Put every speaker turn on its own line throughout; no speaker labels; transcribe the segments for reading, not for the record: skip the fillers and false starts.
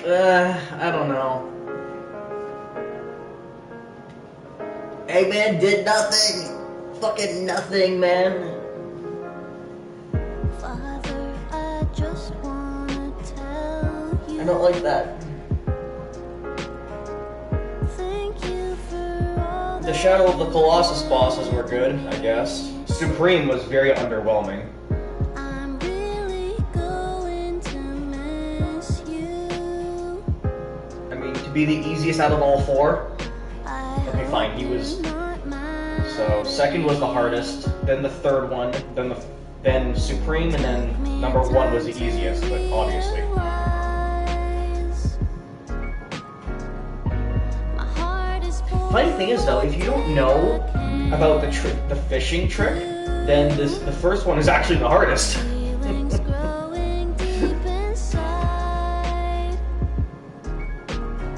I don't know. Eggman did nothing! Fucking nothing, man.
Father, I just wanna tell you.
I don't like that.
Thank you for all
The Shadow of the Colossus bosses were good, I guess. Supreme was very underwhelming.
I'm really going to miss you.
I mean, to be the easiest out of all four. Okay, fine, he was... So, second was the hardest, then the third one, then Supreme, and then number one was the easiest, but obviously.
Funny thing is though, if you don't know
About the fishing trick, then the first one is actually the hardest.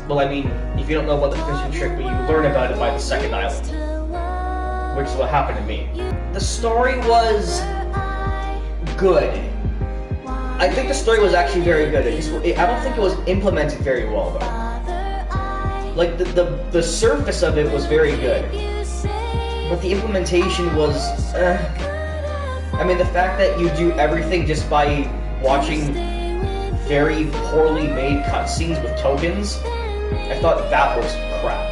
Well, I mean, if you don't know about the fishing trick, but you learn about it by the second island. Which is what happened to me.
the story was good.
I think the story was actually very good. I don't think it was implemented very well, though. Like, the surface of it was very good. But the implementation was... I mean, the fact that you do everything just by watching very poorly made cutscenes with tokens, I thought that was crap.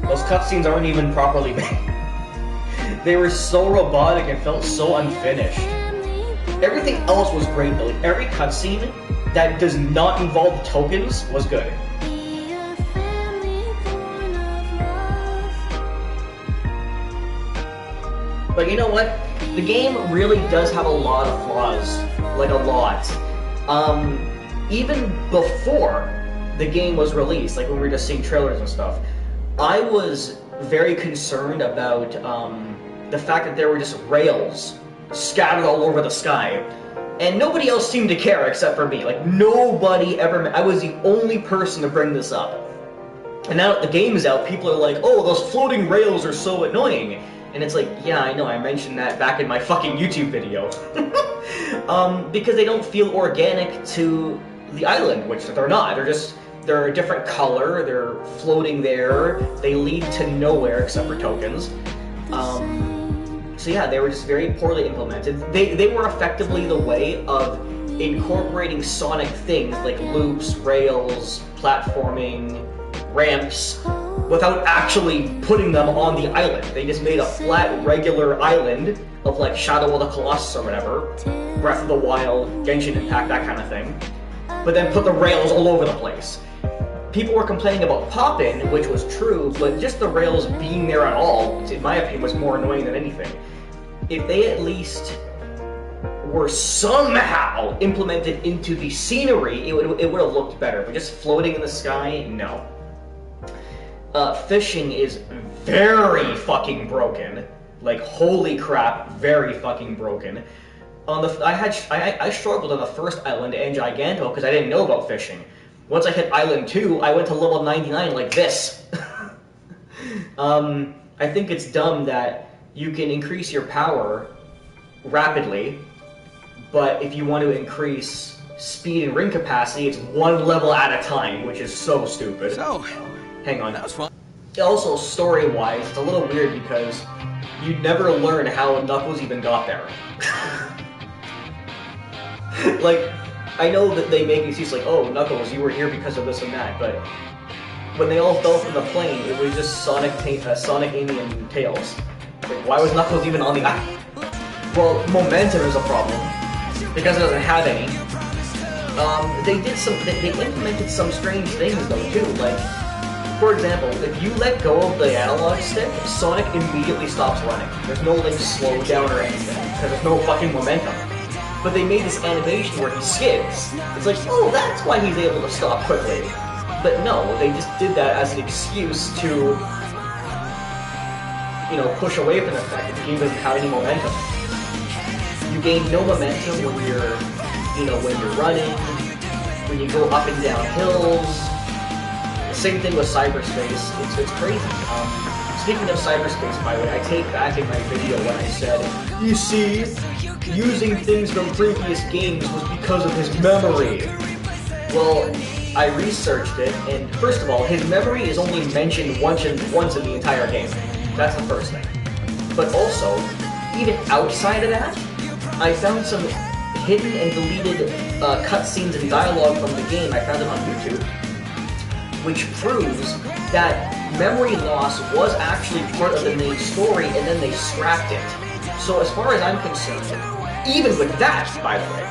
Those cutscenes aren't even properly made. They were so robotic and felt so unfinished. Everything else was great though. Like, every cutscene that does not involve tokens was good.
But you know what? The game really does have a lot of flaws. Like, a lot. Even before the game was released, like when we were just seeing trailers and stuff, I was very concerned about the fact that there were just rails scattered all over the sky. And nobody else seemed to care except for me. Like, nobody ever... I was the only person to bring this up. And now that the game is out, people are like, oh, those floating rails are so annoying. And it's like, yeah, I know, I mentioned that back in my fucking YouTube video. Because they don't feel organic to the island, which they're not. They're a different color, they're floating there, they lead to nowhere except for tokens. So yeah, they were just very poorly implemented. They were effectively the way of incorporating Sonic things like loops, rails, platforming, ramps, without actually putting them on the island. They just made a flat, regular island of like Shadow of the Colossus or whatever, Breath of the Wild, Genshin Impact, that kind of thing, but then put the rails all over the place. People were complaining about Poppin', which was true, but just the rails being there at all, in my opinion, was more annoying than anything. If they at least were somehow implemented into the scenery, it would have looked better. But just floating in the sky, no. Fishing is very fucking broken. Like, holy crap, very fucking broken. I struggled on the first island and Giganto because I didn't know about fishing. Once I hit Island 2, I went to level 99 like this. I think it's dumb that you can increase your power rapidly, but if you want to increase speed and ring capacity, it's one level at a time, which is so stupid.
So,
hang on.
that was fun.
Also, story-wise, it's a little weird because you never learn how Knuckles even got there. Like, I know that they make excuses like, oh, Knuckles, you were here because of this and that, but when they all fell from the plane, it was just Sonic, Amy, and Tails. Like, why was Knuckles even on the island? Well, momentum is a problem, because it doesn't have any. They implemented some strange things though, too, like, for example, if you let go of the analog stick, Sonic immediately stops running. There's no, like, slow down or anything, because there's no fucking momentum. But they made this animation where he skids. It's like, oh, that's why he's able to stop quickly. But no, they just did that as an excuse to, you know, push away from the fact that the game doesn't have any momentum. You gain no momentum when you're, you know, when you're running, when you go up and down hills. Same thing with cyberspace. It's crazy. speaking of cyberspace, by the way, I take back in my video when I said, you see, using things from previous games was because of his memory. Well, I researched it, and first of all, his memory is only mentioned once in the entire game. That's the first thing. But also, even outside of that, I found some hidden and deleted cutscenes and dialogue from the game. I found them on YouTube, which proves that memory loss was actually part of the main story, and then they scrapped it. So as far as I'm concerned, even with that, by the way,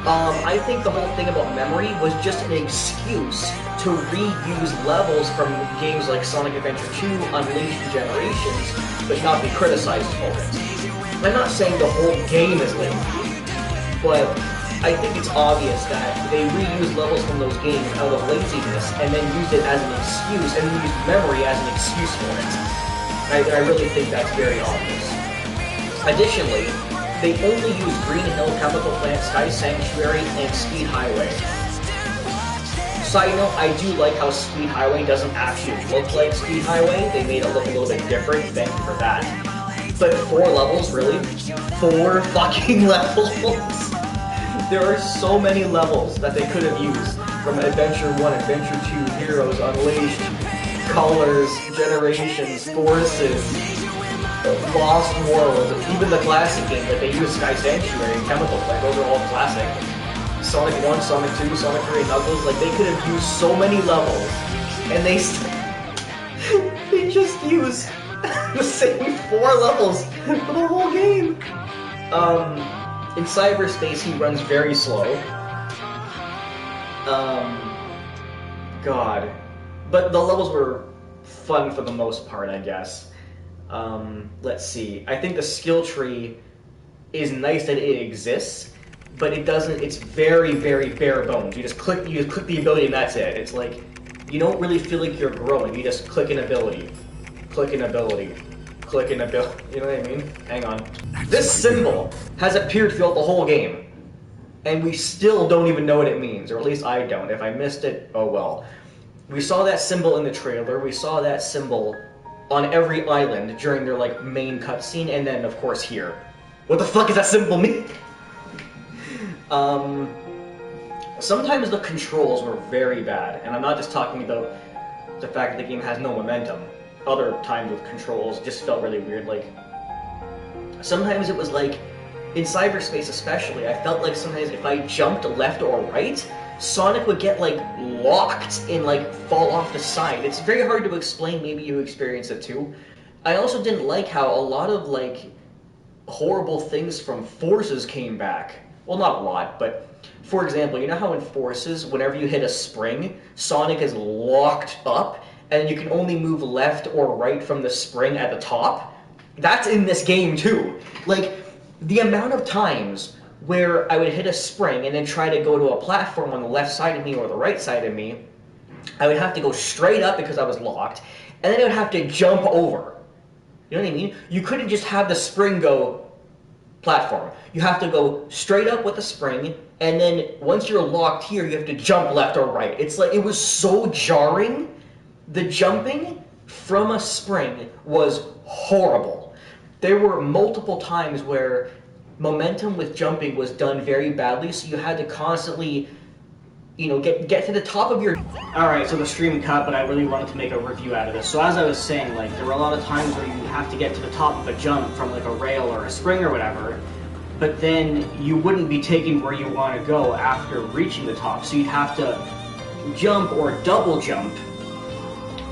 I think the whole thing about memory was just an excuse to reuse levels from games like Sonic Adventure 2, Unleashed Generations, but not be criticized for it. I'm not saying the whole game is lame, but I think it's obvious that they reused levels from those games out of laziness and then used it as an excuse, and used memory as an excuse for it. I really think that's very obvious. Additionally, they only use Green Hill, Chemical Plant, Sky Sanctuary, and Speed Highway. Side note, I do like how Speed Highway doesn't actually look like Speed Highway. They made it look a little bit different, thank you for that. But 4 levels, really? 4 fucking levels? There are so many levels that they could have used from Adventure 1, Adventure 2, Heroes, Unleashed, Colors, Generations, Forces, Lost World, even the classic game, like they use Sky Sanctuary and Chemical Plant, those are all classic. Sonic 1, Sonic 2, Sonic 3, and Knuckles, like they could have used so many levels, and they just use the same 4 levels for the whole game. In cyberspace, he runs very slow. God. But the levels were fun for the most part, I guess. Let's see. I think the skill tree is nice that it exists, but it doesn't. It's very, very bare bones. You just click the ability, and that's it. It's like you don't really feel like you're growing. You just click an ability, click an ability, click an ability. You know what I mean? Hang on. This symbol has appeared throughout the whole game, and we still don't even know what it means, or at least I don't. If I missed it, oh well. We saw that symbol in the trailer. We saw that symbol on every island during their like main cutscene, and then of course here. What the fuck does that symbol mean? Sometimes the controls were very bad, and I'm not just talking about the fact that the game has no momentum. Other times with controls just felt really weird. Like sometimes it was like in cyberspace especially, I felt like sometimes if I jumped left or right, Sonic would get like locked and like fall off the side. It's very hard to explain, maybe you experience it too. I also didn't like how a lot of like horrible things from Forces came back. Well, not a lot, but for example, you know how in Forces, whenever you hit a spring, Sonic is locked up and you can only move left or right from the spring at the top? That's in this game too. Like, the amount of times where I would hit a spring and then try to go to a platform on the left side of me or the right side of me, I would have to go straight up because I was locked, and then I would have to jump over. You know what I mean? You couldn't just have the spring go platform. You have to go straight up with the spring, and then once you're locked here, you have to jump left or right. It's like, it was so jarring. The jumping from a spring was horrible. There were multiple times where momentum with jumping was done very badly, so you had to constantly, you know, get to the top of your... Alright, so the stream cut, but I really wanted to make a review out of this. So as I was saying, like, there were a lot of times where you have to get to the top of a jump from like a rail or a spring or whatever, but then you wouldn't be taken where you want to go after reaching the top, so you'd have to jump or double jump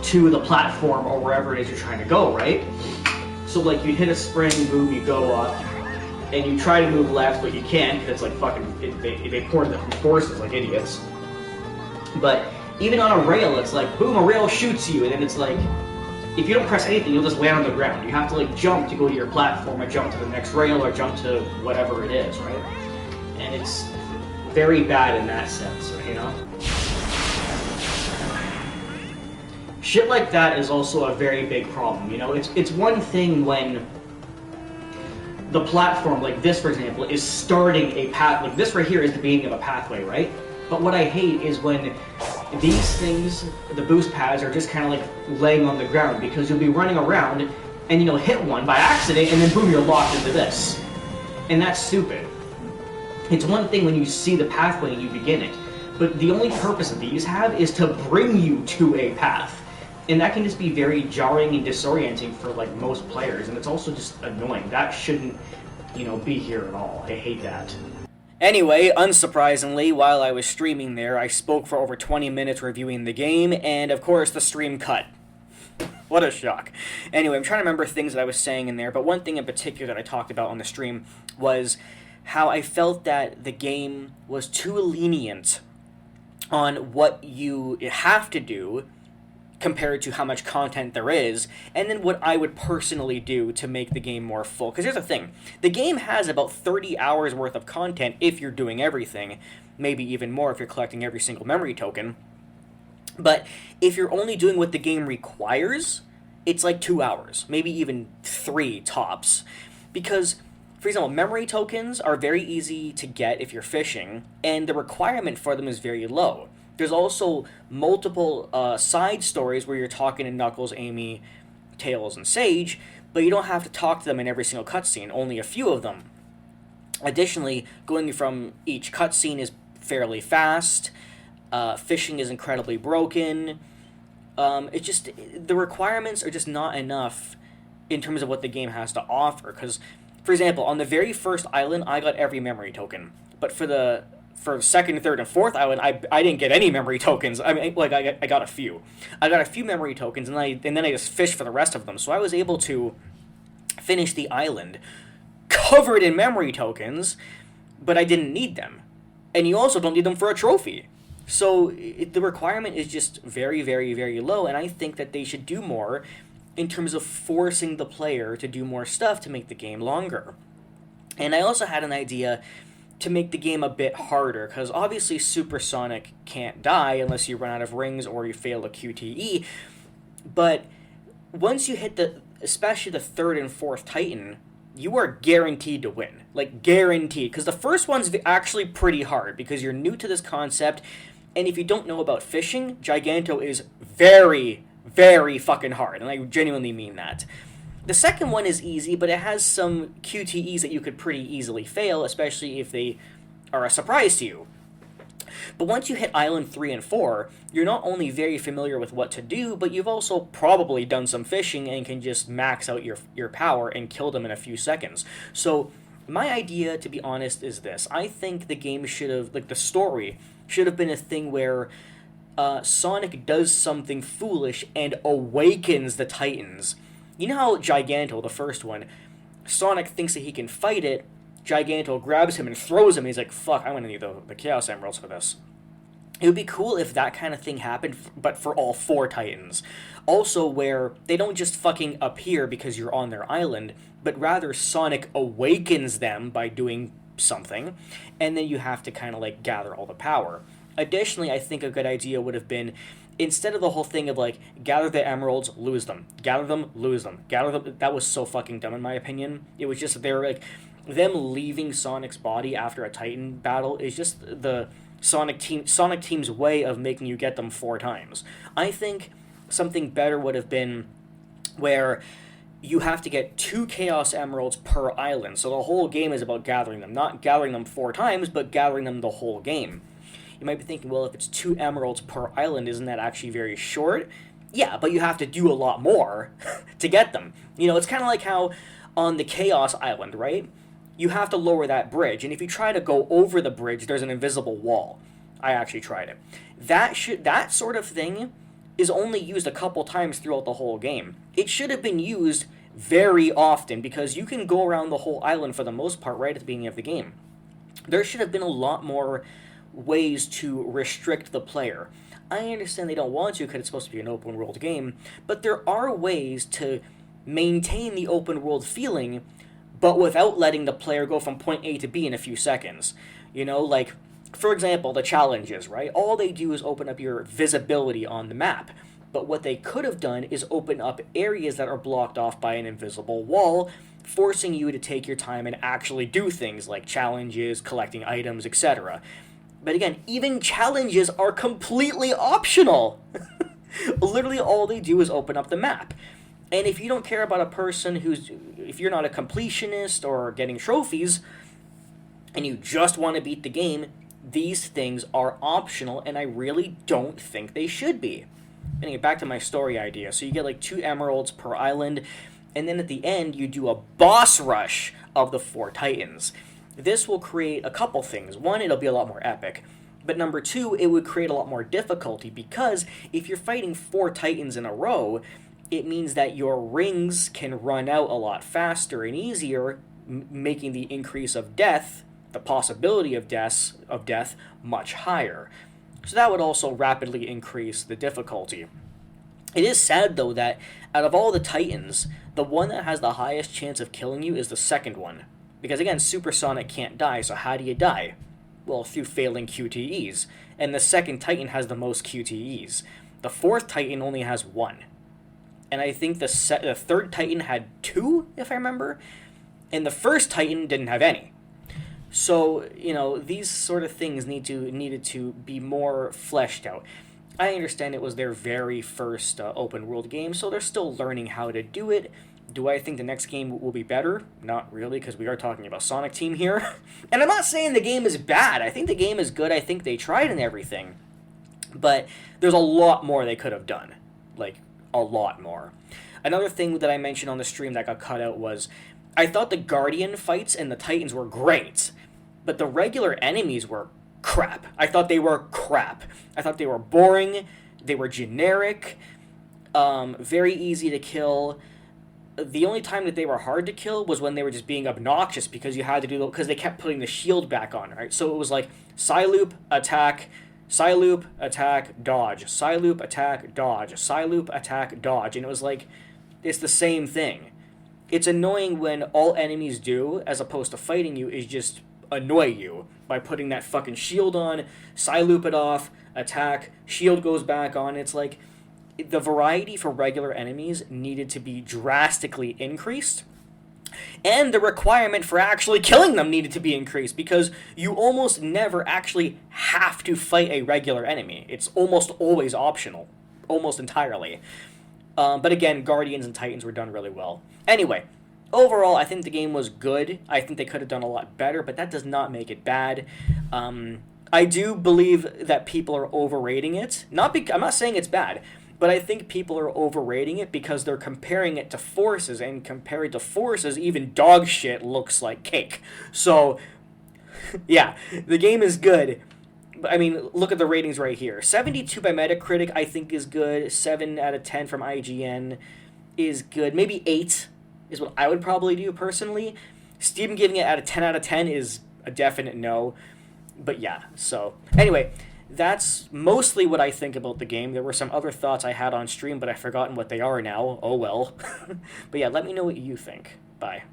to the platform or wherever it is you're trying to go, right? So like you'd hit a spring, move, you go up, and you try to move left, but you can't, because it's like fucking, they poured them from Forces like idiots. But even on a rail, it's like, boom, a rail shoots you, and then it's like, if you don't press anything, you'll just land on the ground. You have to like jump to go to your platform, or jump to the next rail, or jump to whatever it is, right? And it's very bad in that sense, you know? Shit like that is also a very big problem, you know? It's one thing when the platform, like this for example, is starting a path, like this right here is the beginning of a pathway, right? But what I hate is when these things, the boost pads, are just kind of like laying on the ground because you'll be running around and hit one by accident and then boom, you're locked into this. And that's stupid. It's one thing when you see the pathway and you begin it, but the only purpose that these have is to bring you to a path. And that can just be very jarring and disorienting for like most players, and it's also just annoying. That shouldn't, be here at all. I hate that. Anyway, unsurprisingly, while I was streaming there, I spoke for over 20 minutes reviewing the game, and of course the stream cut. What a shock. Anyway, I'm trying to remember things that I was saying in there, but one thing in particular that I talked about on the stream was how I felt that the game was too lenient on what you have to do compared to how much content there is, and then what I would personally do to make the game more full. Because here's the thing, the game has about 30 hours worth of content if you're doing everything, maybe even more if you're collecting every single memory token. But if you're only doing what the game requires, it's like 2 hours, maybe even 3 tops. Because, for example, memory tokens are very easy to get if you're fishing, and the requirement for them is very low. There's also multiple side stories where you're talking to Knuckles, Amy, Tails, and Sage, but you don't have to talk to them in every single cutscene, only a few of them. Additionally, going from each cutscene is fairly fast, fishing is incredibly broken, the requirements are just not enough in terms of what the game has to offer, because, for example, on the very first island, I got every memory token, but for second, third, and fourth island, I didn't get any memory tokens. I mean, like, I got a few. I got a few memory tokens, and then I just fished for the rest of them. So I was able to finish the island covered in memory tokens, but I didn't need them. And you also don't need them for a trophy. So the requirement is just very, very, very low, and I think that they should do more in terms of forcing the player to do more stuff to make the game longer. And I also had an idea to make the game a bit harder, because obviously Supersonic can't die unless you run out of rings or you fail a QTE, but once you hit especially the third and fourth Titan, you are guaranteed to win. Like, guaranteed, because the first one's actually pretty hard, because you're new to this concept, and if you don't know about fishing, Giganto is very, very fucking hard, and I genuinely mean that. The second one is easy, but it has some QTEs that you could pretty easily fail, especially if they are a surprise to you. But once you hit Island 3 and 4, you're not only very familiar with what to do, but you've also probably done some fishing and can just max out your power and kill them in a few seconds. So my idea, to be honest, is this. I think the game should have, like, the story should have been a thing where Sonic does something foolish and awakens the Titans. You know how Giganto, the first one, Sonic thinks that he can fight it, Giganto grabs him and throws him, and he's like, fuck, I'm gonna need the Chaos Emeralds for this. It would be cool if that kind of thing happened, but for all 4 Titans. Also where they don't just fucking appear because you're on their island, but rather Sonic awakens them by doing something, and then you have to kind of like gather all the power. Additionally, I think a good idea would have been, instead of the whole thing of, like, gather the emeralds, lose them. Gather them, lose them. Gather them. That was so fucking dumb, in my opinion. It was just, they were, like, them leaving Sonic's body after a Titan battle is just the Sonic Team's way of making you get them 4 times. I think something better would have been where you have to get 2 Chaos Emeralds per island. So the whole game is about gathering them. Not gathering them 4 times, but gathering them the whole game. You might be thinking, well, if it's 2 emeralds per island, isn't that actually very short? Yeah, but you have to do a lot more to get them. It's kind of like how on the Chaos Island, right? You have to lower that bridge, and if you try to go over the bridge, there's an invisible wall. I actually tried it. That sort of thing is only used a couple times throughout the whole game. It should have been used very often, because you can go around the whole island for the most part right at the beginning of the game. There should have been a lot more ways to restrict the player. I understand they don't want to because it's supposed to be an open world game, but there are ways to maintain the open world feeling, but without letting the player go from point A to B in a few seconds. Like, for example, the challenges, right? All they do is open up your visibility on the map. But what they could have done is open up areas that are blocked off by an invisible wall, forcing you to take your time and actually do things like challenges, collecting items, etc.
But again, even challenges are completely optional. Literally all they do is open up the map. And if you don't care about a person if you're not a completionist or getting trophies, and you just want to beat the game, these things are optional, and I really don't think they should be. Anyway, back to my story idea. So you get like 2 emeralds per island, and then at the end you do a boss rush of the 4 titans. This will create a couple things. One, it'll be a lot more epic. But number 2, it would create a lot more difficulty, because if you're fighting 4 titans in a row, it means that your rings can run out a lot faster and easier, making the increase of death, the possibility of death, much higher. So that would also rapidly increase the difficulty. It is sad, though, that out of all the titans, the one that has the highest chance of killing you is the second one. Because again, Supersonic can't die, so how do you die? Well, through failing QTEs. And the second titan has the most QTEs. The 4th titan only has 1. And I think the 3rd titan had 2, if I remember. And the 1st titan didn't have any. So, these sort of things needed to be more fleshed out. I understand it was their very first open world game, so they're still learning how to do it. Do I think the next game will be better? Not really, because we are talking about Sonic Team here. And I'm not saying the game is bad. I think the game is good. I think they tried and everything. But there's a lot more they could have done. Like, a lot more. Another thing that I mentioned on the stream that got cut out was, I thought the Guardian fights and the Titans were great, but the regular enemies were crap. I thought they were crap. I thought they were boring, they were generic, very easy to kill. The only time that they were hard to kill was when they were just being obnoxious, because you had to do, because they kept putting the shield back on, right? So it was like, Psyloop, attack, Psyloop, attack, dodge, Psyloop, attack, dodge, Psyloop, attack, dodge, and it was like, it's the same thing. It's annoying when all enemies do, as opposed to fighting you, is just annoy you by putting that fucking shield on, Psyloop it off, attack, shield goes back on. It's like, the variety for regular enemies needed to be drastically increased, and the requirement for actually killing them needed to be increased, because you almost never actually have to fight a regular enemy. It's almost always optional, almost entirely. But again, Guardians and Titans were done really well. Anyway, overall, I think the game was good. I think they could have done a lot better, but that does not make it bad. I do believe that people are overrating it. I'm not saying it's bad, but I think people are overrating it because they're comparing it to Forces, and compared to Forces, even dog shit looks like cake. So, yeah, the game is good. I mean, look at the ratings right here. 72 by Metacritic, I think, is good. 7 out of 10 from IGN is good. Maybe 8 is what I would probably do, personally. Steam giving it a 10 out of 10 is a definite no. But yeah, so. Anyway, that's mostly what I think about the game. There were some other thoughts I had on stream, but I've forgotten what they are now. Oh well. But yeah, let me know what you think. Bye.